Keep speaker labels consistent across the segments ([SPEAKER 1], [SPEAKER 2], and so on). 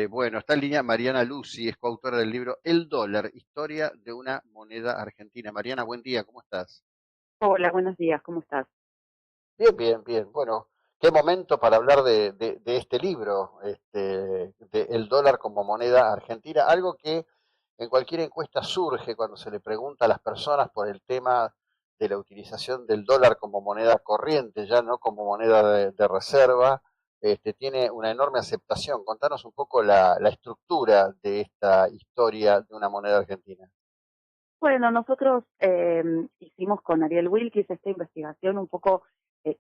[SPEAKER 1] Bueno, está en línea Mariana Lucy, es coautora del libro El dólar, historia de una moneda argentina. Mariana, buen día, ¿cómo estás?
[SPEAKER 2] Hola, buenos días, ¿cómo estás?
[SPEAKER 1] Bien, bien, bien. Bueno, qué momento para hablar de este libro, de El dólar como moneda argentina, algo que en cualquier encuesta surge cuando se le pregunta a las personas por el tema de la utilización del dólar como moneda corriente, ya no como moneda de reserva. Tiene una enorme aceptación. Contanos un poco la estructura de esta historia de una moneda argentina.
[SPEAKER 2] Bueno, nosotros hicimos con Ariel Wilkis esta investigación un poco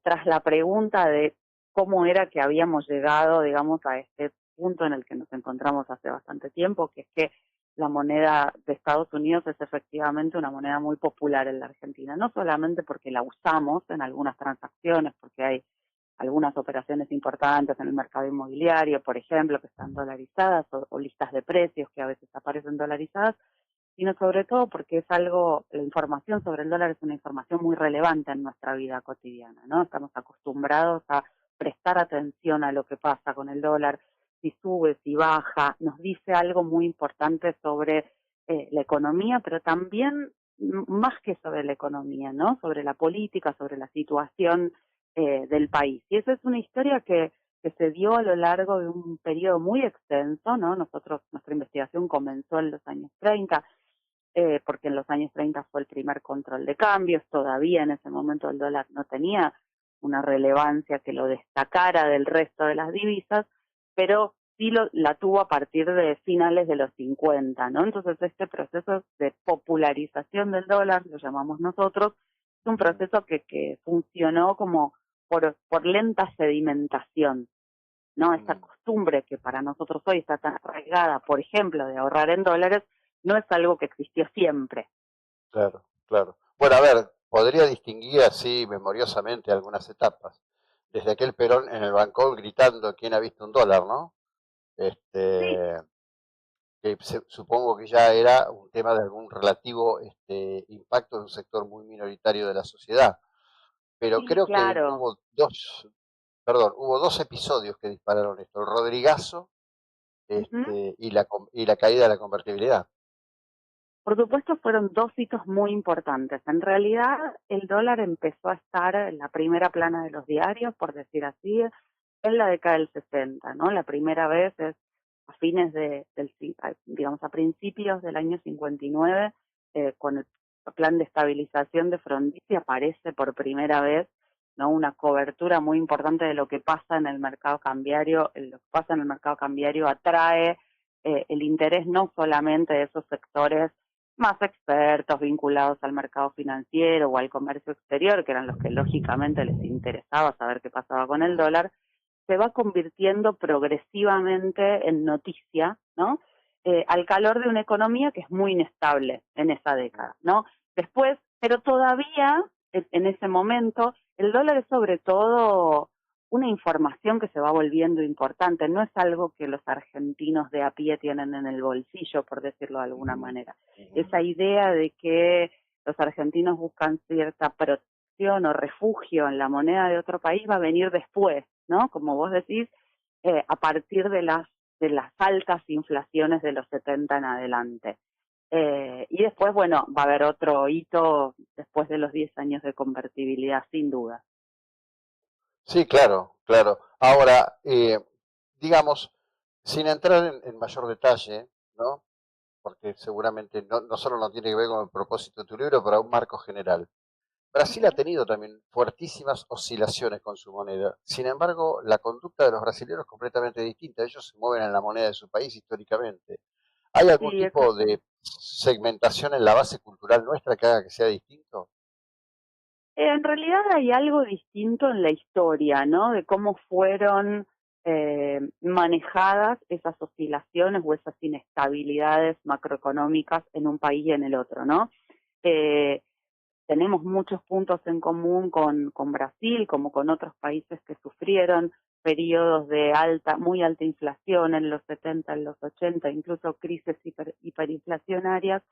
[SPEAKER 2] tras la pregunta de cómo era que habíamos llegado, digamos, a este punto en el que nos encontramos hace bastante tiempo, que es que la moneda de Estados Unidos es efectivamente una moneda muy popular en la Argentina, no solamente porque la usamos en algunas transacciones, porque hay algunas operaciones importantes en el mercado inmobiliario, por ejemplo, que están dolarizadas o listas de precios que a veces aparecen dolarizadas, sino sobre todo porque es algo, la información sobre el dólar es una información muy relevante en nuestra vida cotidiana, ¿no? Estamos acostumbrados a prestar atención a lo que pasa con el dólar, si sube, si baja, nos dice algo muy importante sobre la economía, pero también más que sobre la economía, ¿no? Sobre la política, sobre la situación del país. Y esa es una historia que se dio a lo largo de un periodo muy extenso, ¿no? Nuestra investigación comenzó en los años 30, porque en los años 30 fue el primer control de cambios, todavía en ese momento el dólar no tenía una relevancia que lo destacara del resto de las divisas, pero sí la tuvo a partir de finales de los 50, ¿no? Entonces este proceso de popularización del dólar, lo llamamos nosotros, es un
[SPEAKER 1] Mm.
[SPEAKER 2] proceso que funcionó como por lenta sedimentación, ¿no? Esta
[SPEAKER 1] Mm.
[SPEAKER 2] costumbre que para nosotros hoy está tan arraigada, por ejemplo, de ahorrar en dólares, no es algo que existió siempre.
[SPEAKER 1] Claro, claro. Bueno, a ver, podría distinguir así memoriosamente algunas etapas. Desde aquel Perón en el Bancol gritando quién ha visto un dólar, ¿no?
[SPEAKER 2] Sí,
[SPEAKER 1] Este, supongo que ya era un tema de algún relativo impacto en un sector muy minoritario de la sociedad. Pero
[SPEAKER 2] sí,
[SPEAKER 1] creo que
[SPEAKER 2] claro.
[SPEAKER 1] hubo dos episodios que dispararon esto, el Rodrigazo,
[SPEAKER 2] Ujú.
[SPEAKER 1] y la caída de la convertibilidad.
[SPEAKER 2] Por supuesto, fueron dos hitos muy importantes. En realidad, el dólar empezó a estar en la primera plana de los diarios, por decir así, en la década del 60, ¿no? La primera vez es a fines digamos, a principios del año 59, con el plan de estabilización de Frondizi aparece por primera vez, ¿no? Una cobertura muy importante de lo que pasa en el mercado cambiario. Lo que pasa en el mercado cambiario atrae el interés no solamente de esos sectores más expertos vinculados al mercado financiero o al comercio exterior, que eran los que lógicamente les interesaba saber qué pasaba con el dólar, se va convirtiendo progresivamente en noticia, ¿no? Al calor de una economía que es muy inestable en esa década, ¿no? Después, pero todavía en ese momento, el dólar es sobre todo una información que se va volviendo importante, no es algo que los argentinos de a pie tienen en el bolsillo, por decirlo de alguna
[SPEAKER 1] Ujú,
[SPEAKER 2] manera.
[SPEAKER 1] ujú.
[SPEAKER 2] Esa idea de que los argentinos buscan cierta protección o refugio en la moneda de otro país va a venir después, ¿no? Como vos decís, a partir de las altas inflaciones de los 70 en adelante. Y después, bueno, va a haber otro hito después de los 10 años de convertibilidad, sin duda.
[SPEAKER 1] Sí, claro, claro. Ahora, digamos, sin entrar en mayor detalle, ¿no? Porque seguramente no solo no tiene que ver con el propósito de tu libro, pero a un marco general. Brasil ha tenido también fuertísimas oscilaciones con su moneda. Sin embargo, la conducta de los brasileños es completamente distinta. Ellos se mueven en la moneda de su país históricamente. ¿Hay algún
[SPEAKER 2] Sí,
[SPEAKER 1] tipo de
[SPEAKER 2] exactamente.
[SPEAKER 1] segmentación en la base cultural nuestra que haga que sea distinto?
[SPEAKER 2] En realidad hay algo distinto en la historia, ¿no? De cómo fueron manejadas esas oscilaciones o esas inestabilidades macroeconómicas en un país y en el otro, ¿no? Eh, Tenemos muchos puntos en común con Brasil, como con otros países que sufrieron periodos de muy alta inflación en los 70, en los 80, incluso crisis hiperinflacionarias,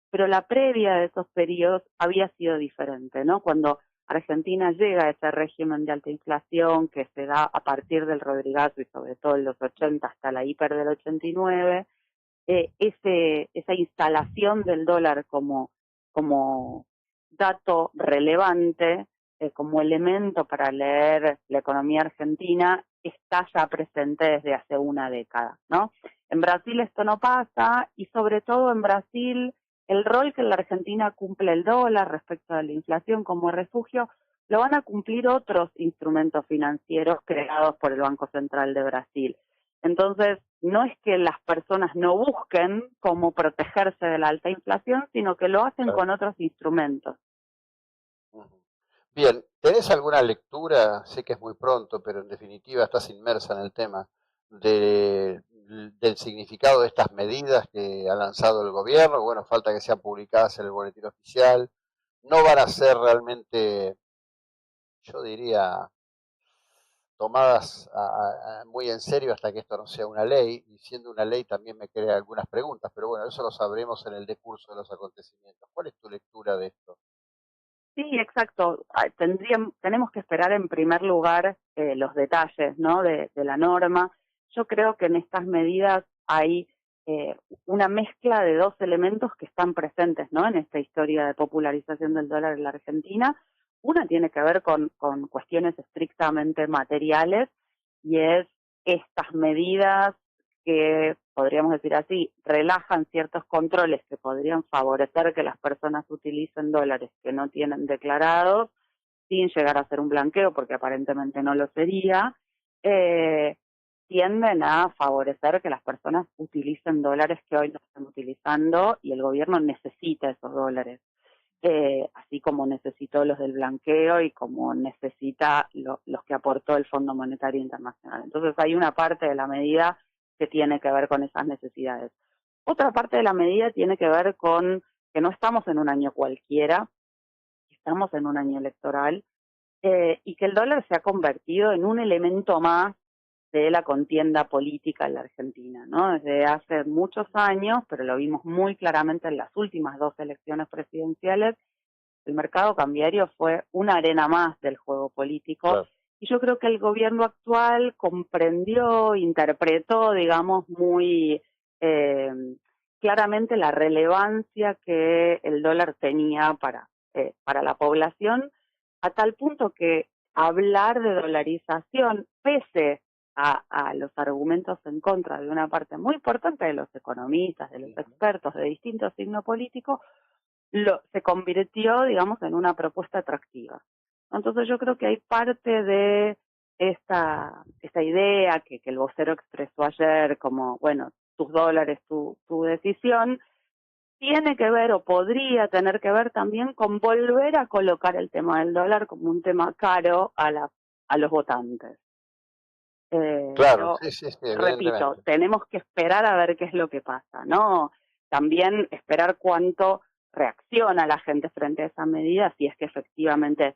[SPEAKER 2] pero la previa de esos periodos había sido diferente, ¿no? Cuando Argentina llega a ese régimen de alta inflación que se da a partir del Rodrigazo y sobre todo en los 80 hasta la hiper del 89, esa instalación del dólar como dato relevante, como elemento para leer la economía argentina, está ya presente desde hace una década, ¿no? En Brasil esto no pasa y sobre todo en Brasil el rol que en la Argentina cumple el dólar respecto a la inflación como refugio lo van a cumplir otros instrumentos financieros creados por el Banco Central de Brasil. Entonces, no es que las personas no busquen cómo protegerse de la alta inflación, sino que lo hacen
[SPEAKER 1] Claro.
[SPEAKER 2] con otros instrumentos.
[SPEAKER 1] Ujú. Bien, ¿tenés alguna lectura? Sé que es muy pronto, pero en definitiva estás inmersa en el tema del significado de estas medidas que ha lanzado el gobierno. Bueno, falta que sean publicadas en el boletín oficial. No van a ser realmente, yo diría, tomadas muy en serio hasta que esto no sea una ley, y siendo una ley también me crea algunas preguntas, pero bueno, eso lo sabremos en el decurso de los acontecimientos. ¿Cuál es tu lectura de esto?
[SPEAKER 2] Sí, exacto. Tenemos que esperar en primer lugar los detalles, ¿no? de la norma. Yo creo que en estas medidas hay eh, una mezcla de dos elementos que están presentes, ¿no? En esta historia de popularización del dólar en la Argentina. Una tiene que ver con cuestiones estrictamente materiales y es estas medidas que, podríamos decir así, relajan ciertos controles que podrían favorecer que las personas utilicen dólares que no tienen declarados, sin llegar a ser un blanqueo, porque aparentemente no lo sería, eh, tienden a favorecer que las personas utilicen dólares que hoy no están utilizando y el gobierno necesita esos dólares. Así como necesitó los del blanqueo y como necesita los que aportó el Fondo Monetario Internacional. Entonces hay una parte de la medida que tiene que ver con esas necesidades. Otra parte de la medida tiene que ver con que no estamos en un año cualquiera, estamos en un año electoral, y que el dólar se ha convertido en un elemento más de la contienda política en la Argentina, ¿no? Desde hace muchos años, pero lo vimos muy claramente en las últimas dos elecciones presidenciales, el mercado cambiario fue una arena más del juego político
[SPEAKER 1] Claro.
[SPEAKER 2] y yo creo que el gobierno actual comprendió, interpretó, digamos, muy eh, claramente la relevancia que el dólar tenía para la población, a tal punto que hablar de dolarización, pese a los argumentos en contra de una parte muy importante de los economistas, de los expertos de distintos signos políticos, se convirtió, digamos, en una propuesta atractiva. Entonces yo creo que hay parte de esta idea que el vocero expresó ayer como, bueno, tus dólares, tu decisión, tiene que ver o podría tener que ver también con volver a colocar el tema del dólar como un tema caro a los votantes.
[SPEAKER 1] Claro,
[SPEAKER 2] Pero,
[SPEAKER 1] sí, sí, sí,
[SPEAKER 2] repito,
[SPEAKER 1] evidentemente.
[SPEAKER 2] tenemos que esperar a ver qué es lo que pasa, ¿no? También esperar cuánto reacciona la gente frente a esa medida, si es que efectivamente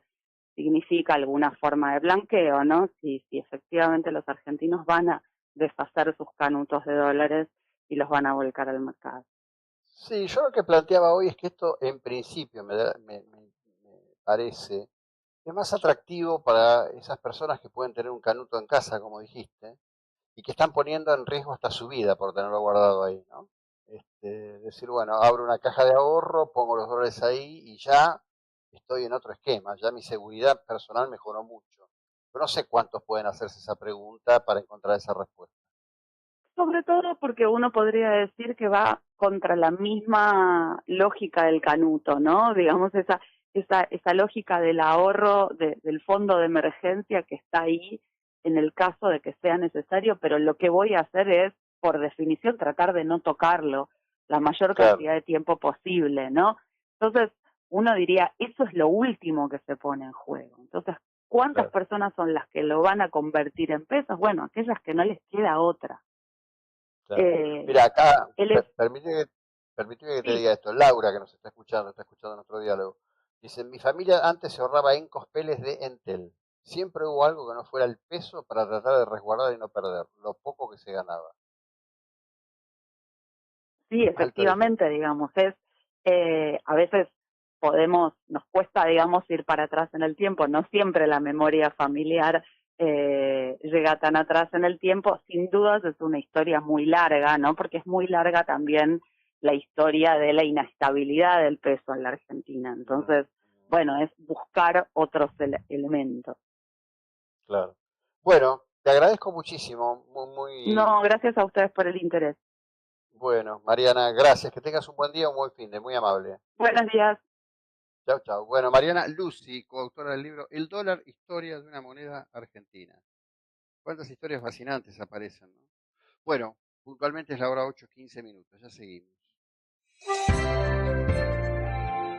[SPEAKER 2] significa alguna forma de blanqueo, ¿no? Si efectivamente los argentinos van a deshacer sus canutos de dólares y los van a volcar al mercado.
[SPEAKER 1] Sí, yo lo que planteaba hoy es que esto en principio me parece es más atractivo para esas personas que pueden tener un canuto en casa, como dijiste, y que están poniendo en riesgo hasta su vida por tenerlo guardado ahí, ¿no? Decir, bueno, abro una caja de ahorro, pongo los dólares ahí y ya estoy en otro esquema, ya mi seguridad personal mejoró mucho. Pero no sé cuántos pueden hacerse esa pregunta para encontrar esa respuesta.
[SPEAKER 2] Sobre todo porque uno podría decir que va contra la misma lógica del canuto, ¿no? Digamos, esa lógica del ahorro del fondo de emergencia que está ahí en el caso de que sea necesario, pero lo que voy a hacer es, por definición, tratar de no tocarlo la mayor
[SPEAKER 1] Claro,
[SPEAKER 2] cantidad de tiempo posible, ¿no? Entonces, uno diría, eso es lo último que se pone en juego. Entonces, ¿cuántas
[SPEAKER 1] claro,
[SPEAKER 2] personas son las que lo van a convertir en pesos? Bueno, aquellas que no les queda otra.
[SPEAKER 1] claro.
[SPEAKER 2] Eh,
[SPEAKER 1] Mira, acá,
[SPEAKER 2] él es,
[SPEAKER 1] permíteme que te
[SPEAKER 2] sí,
[SPEAKER 1] diga esto. Laura, que nos está escuchando nuestro diálogo. Dice, mi familia antes se ahorraba en cospeles de Entel. Siempre hubo algo que no fuera el peso para tratar de resguardar y no perder, lo poco que se ganaba.
[SPEAKER 2] sí,
[SPEAKER 1] Alto ejemplo.
[SPEAKER 2] efectivamente, digamos, a veces nos cuesta, digamos, ir para atrás en el tiempo, no siempre la memoria familiar llega tan atrás en el tiempo, sin dudas es una historia muy larga, ¿no? Porque es muy larga también la historia de la inestabilidad del peso en la Argentina. Entonces, bueno, es buscar otros elementos.
[SPEAKER 1] Claro. Bueno, te agradezco muchísimo,
[SPEAKER 2] No, gracias a ustedes por el interés.
[SPEAKER 1] bueno, Mariana, gracias, que tengas un buen día, un buen fin de, muy amable.
[SPEAKER 2] Buenos días.
[SPEAKER 1] Chau, chau. Bueno, Mariana Lucy, coautora del libro El dólar, historia de una moneda argentina. Cuántas historias fascinantes aparecen, ¿no? Bueno, puntualmente es la hora 8:15, ya seguimos.